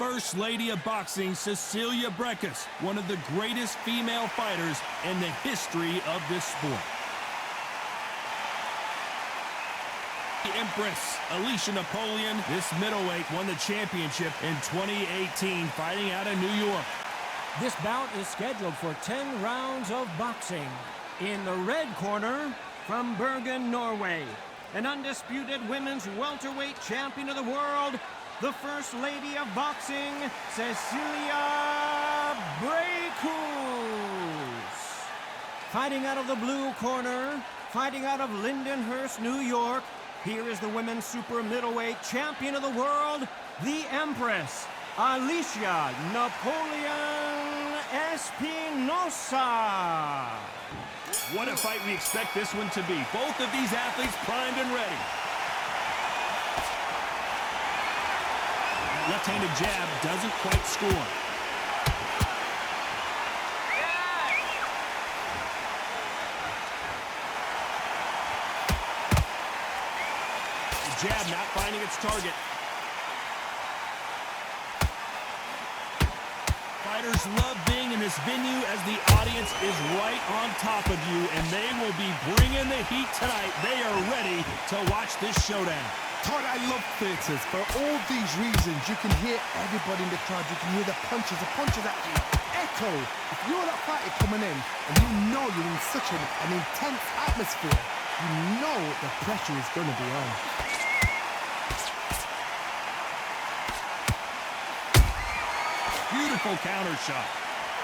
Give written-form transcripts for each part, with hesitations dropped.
First Lady of Boxing, Cecilia BRAEKHUS, one of the greatest female fighters in the history of this sport. The Empress, Alicia Napoleon, this middleweight won the championship in 2018, fighting out of New York. This bout is scheduled for 10 rounds of boxing. In the red corner, from Bergen, Norway, an undisputed women's welterweight champion of the world, the First Lady of Boxing, Cecilia BRAEKHUS. Fighting out of the blue corner, fighting out of Lindenhurst, New York, here is the women's super middleweight champion of the world, the Empress, Alicia Napoleon Espinosa. What a fight we expect this one to be. Both of these athletes primed and ready. That left-handed jab doesn't quite score. The jab not finding its target. Fighters love being in this venue as the audience is right on top of you, and they will be bringing the heat tonight. They are ready to watch this showdown. Todd, I love theatres. For all these reasons, you can hear everybody in the crowd. You can hear the punches actually echo. If you're that fighter coming in and you know you're in such an intense atmosphere, you know the pressure is going to be on. Beautiful counter shot.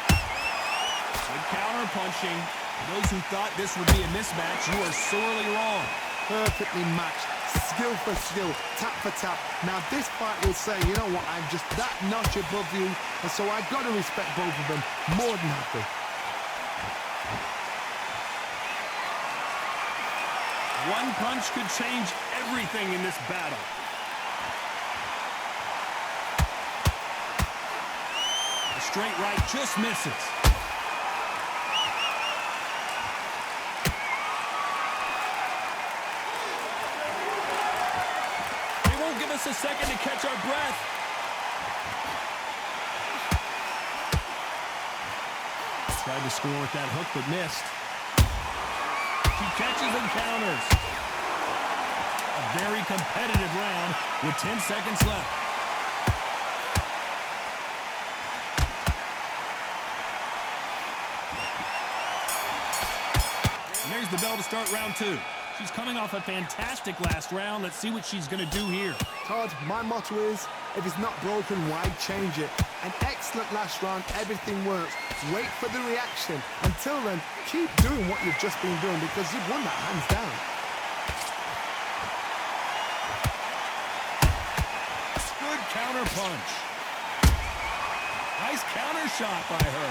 Good counter punching. For those who thought this would be a mismatch, you are sorely wrong. Perfectly matched, skill for skill, tap for tap. Now this fight will say, you know what, I'm just that notch above you, and so I got to respect both of them more than happy. One punch could change everything in this battle. The straight right just misses. A second to catch our breath. Tried to score with that hook, but missed. She catches and counters. A very competitive round with 10 seconds left. And there's the bell to start round two. She's coming off a fantastic last round. Let's see what she's going to do here. Todd, my motto is, if it's not broken, why change it? An excellent last round, everything works. Wait for the reaction. Until then, keep doing what you've just been doing because you've won that hands down. Good counter punch. Nice counter shot by her.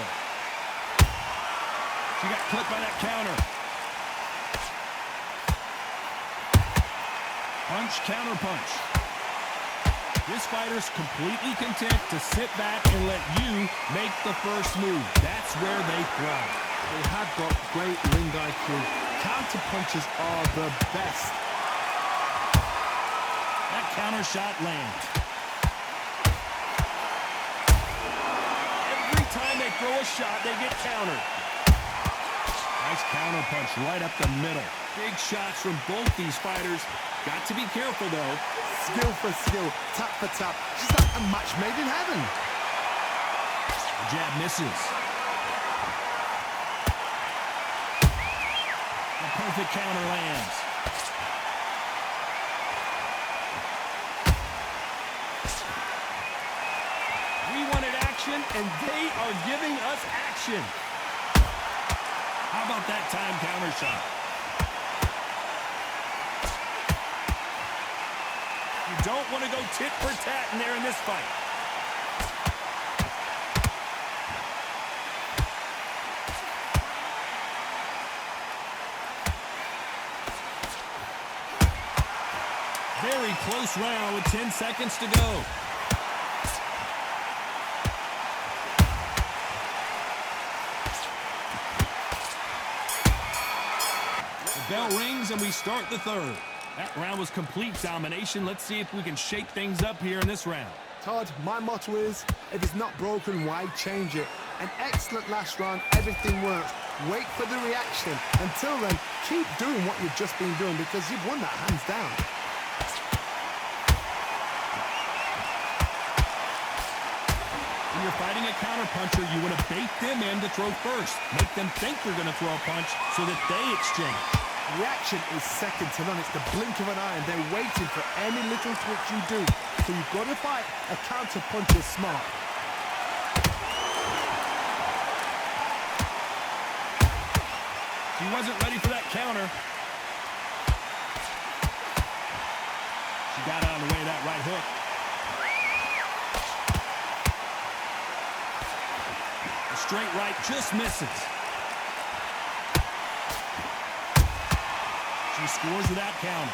She got clipped by that counter. Punch, counter punch. This fighter's completely content to sit back and let you make the first move. That's where they thrive. They have got great ring IQ. Counter punches are the best. That counter shot lands. Every time they throw a shot, they get countered. Nice counter punch right up the middle. Big shots from both these fighters. Got to be careful, though. Skill for skill, tap for tap. She's like a match made in heaven. The jab misses. A perfect counter lands. We wanted action, and they are giving us action. How about that time counter shot? You don't want to go tit for tat in there in this fight. Very close round with 10 seconds to go. The bell rings and we start the third. That round was complete domination. Let's see if we can shake things up here in this round. Todd, my motto is, if it's not broken, why change it? An excellent last round, everything works. Wait for the reaction. Until then, keep doing what you've just been doing because you've won that hands down. When you're fighting a counterpuncher, you want to bait them in to throw first. Make them think you're going to throw a punch so that they exchange. Reaction is second to none. It's the blink of an eye and they're waiting for any little twitch you do. So you've got to fight a counterpuncher smart. He wasn't ready for that counter. She got out of the way of that right hook. The straight right just misses. She scores without counter.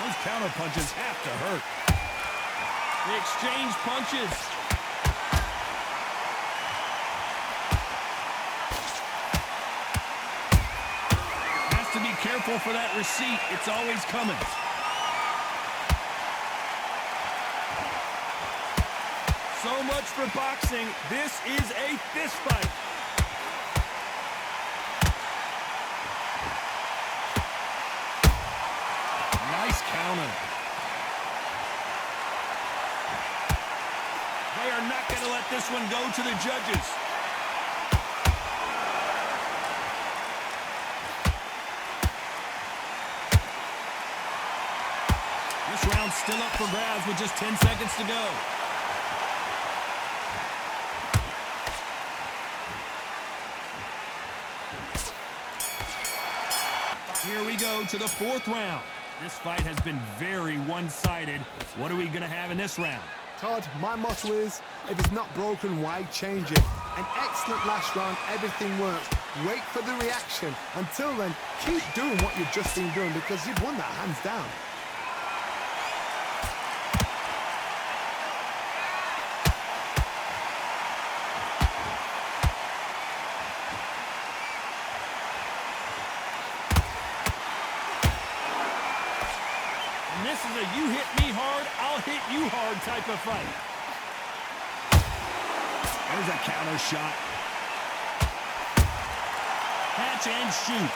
Those counter punches have to hurt. They exchange punches. To be careful for that receipt. It's always coming. So much for boxing. This is a fist fight. Nice counter. They are not going to let this one go to the judges. This round's still up for grabs with just 10 seconds to go. Here we go to the fourth round. This fight has been very one-sided. What are we going to have in this round? Todd, my motto is, if it's not broken, why change it? An excellent last round, everything works. Wait for the reaction. Until then, keep doing what you've just been doing because you've won that hands down. This is a you hit me hard, I'll hit you hard type of fight. There's a counter shot. Catch and shoot.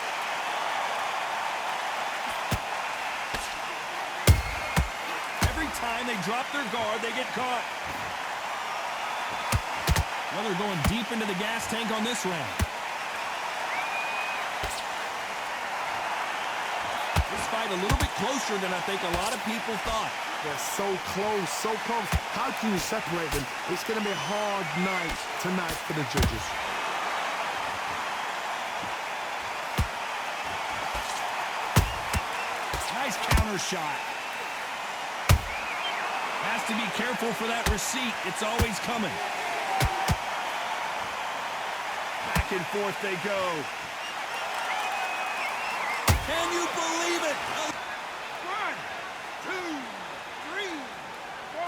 Every time they drop their guard, they get caught. Well, they're going deep into the gas tank on this round. Fight a little bit closer than I think a lot of people thought. They're so close, so close. How can you separate them? It's going to be a hard night tonight for the judges. Nice counter shot. Has to be careful for that receipt. It's always coming. Back and forth they go. Can you believe it? 1, 2, 3, 4.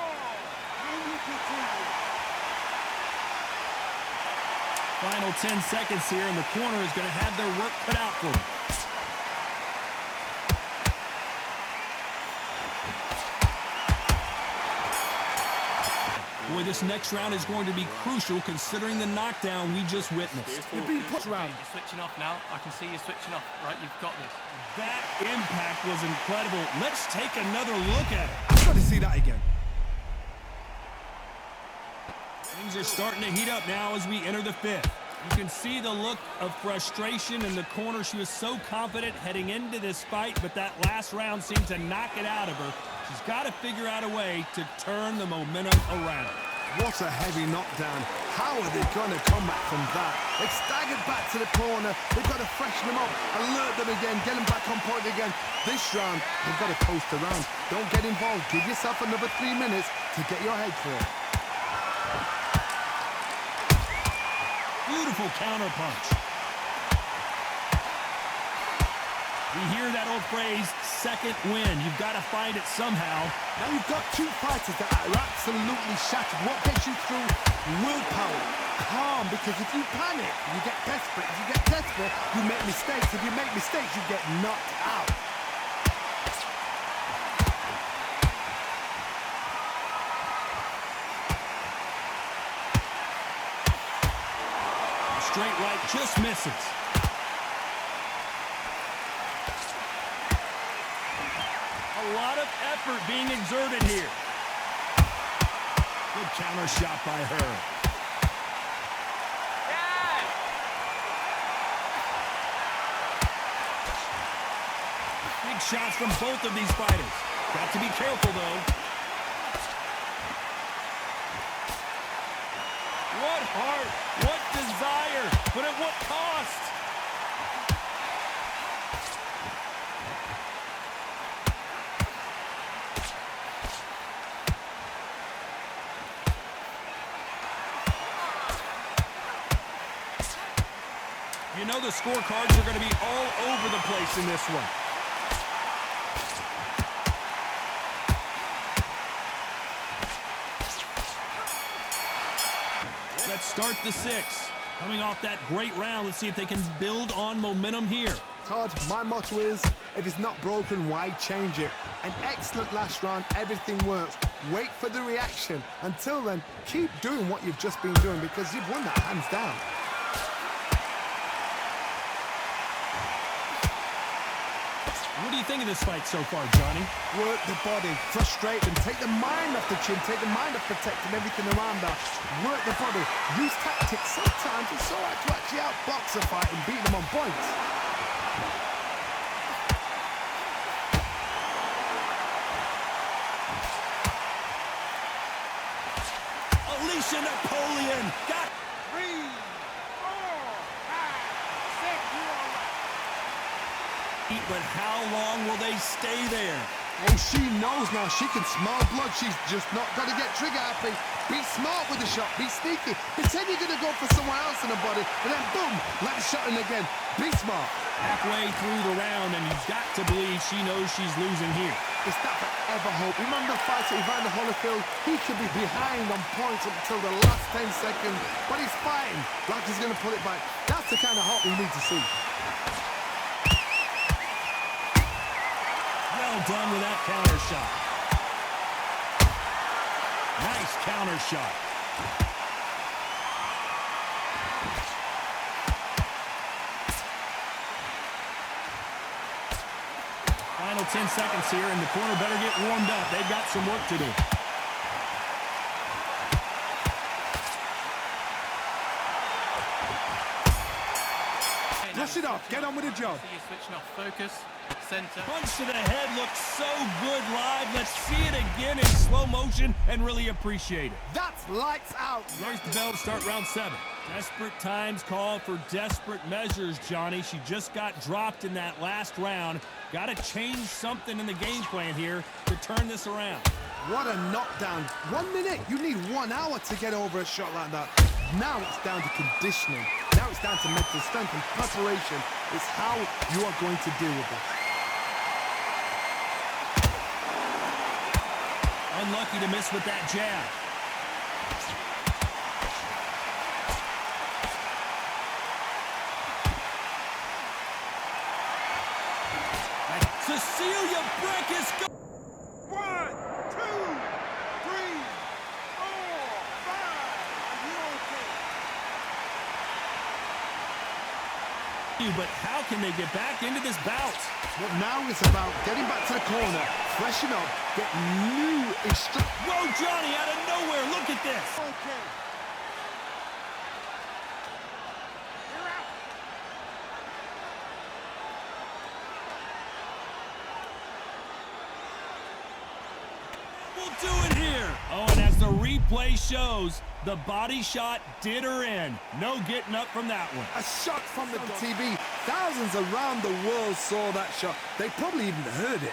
Final 10 seconds here, and the corner is going to have their work cut out for them. Boy, this next round is going to be crucial considering the knockdown we just witnessed. You've been pushed around. You're switching off now. I can see you switching off. Right, you've got this. That impact was incredible. Let's take another look at it. I've got to see that again. Things are starting to heat up now as we enter the fifth. You can see the look of frustration in the corner. She was so confident heading into this fight, but that last round seemed to knock it out of her. She's got to figure out a way to turn the momentum around. What a heavy knockdown. How are they going to come back from that? They've staggered back to the corner. They've got to freshen them up, alert them again, get them back on point again. This round, they've got to coast around. Don't get involved. Give yourself another 3 minutes to get your head clear. Beautiful counter punch. We hear that old phrase, second win. You've got to find it somehow. Now you've got two fighters that are absolutely shattered. What gets you through? Willpower. Calm, because if you panic, you get desperate. If you get desperate, you make mistakes. If you make mistakes, you get knocked out. Straight right, just misses. A lot of effort being exerted here. Good counter shot by her. Big shots from both of these fighters. Got to be careful, though. What heart, what desire, but at what cost? You know the scorecards are going to be all over the place in this one. Let's start the sixth. Coming off that great round, let's see if they can build on momentum here. Todd, my motto is, if it's not broken, why change it? An excellent last round, everything works. Wait for the reaction. Until then, keep doing what you've just been doing because you've won that hands down. What do you think of this fight so far, Johnny? Work the body, frustrate them, take the mind off the chin, take the mind off protecting everything around that. Work the body, use tactics. Sometimes it's all right to actually outbox a fight and beat them on points. Alicia Napoleon got 3, 4, 5, 6, you are right. But how long will they stay there? Oh, she knows now. She can smell blood. She's just not got to get trigger happy. Be smart with the shot. Be sneaky. Pretend you're going to go for somewhere else in the body, and then boom, let the shot in again. Be smart. Halfway through the round, and you've got to believe she knows she's losing here. It's that forever hope. Remember the fight at Evander Holyfield? He could be behind on points up until the last 10 seconds, but he's fighting like he's going to pull it back. That's the kind of hope we need to see. Well done with that counter shot. Nice counter shot. Final 10 seconds here, and the corner better get warmed up. They've got some work to do. Brush it off. Get on with the job. So you're switching off. Focus. Center. Punch to the head looks so good live. Let's see it again in slow motion and really appreciate it. That's lights out. There's the bell to start round 7. Desperate times call for desperate measures, Johnny. She just got dropped in that last round. Got to change something in the game plan here to turn this around. What a knockdown. 1 minute. You need 1 hour to get over a shot like that. Now it's down to conditioning. Now it's down to mental strength and preparation. It's how you are going to deal with it. Unlucky to miss with that jab. Cecilia BRAEKHUS. 1, 2, 3, 4, 5. Are you okay? But how can they get back into this bout? But now it's about getting back to the corner, freshen up, get new instructions. Whoa, Johnny, out of nowhere. Look at this. Okay. You're out. We'll do it here. Oh, and as the replay shows, the body shot did her in. No getting up from that one. A shot from the TV. Thousands around the world saw that shot. They probably even heard it.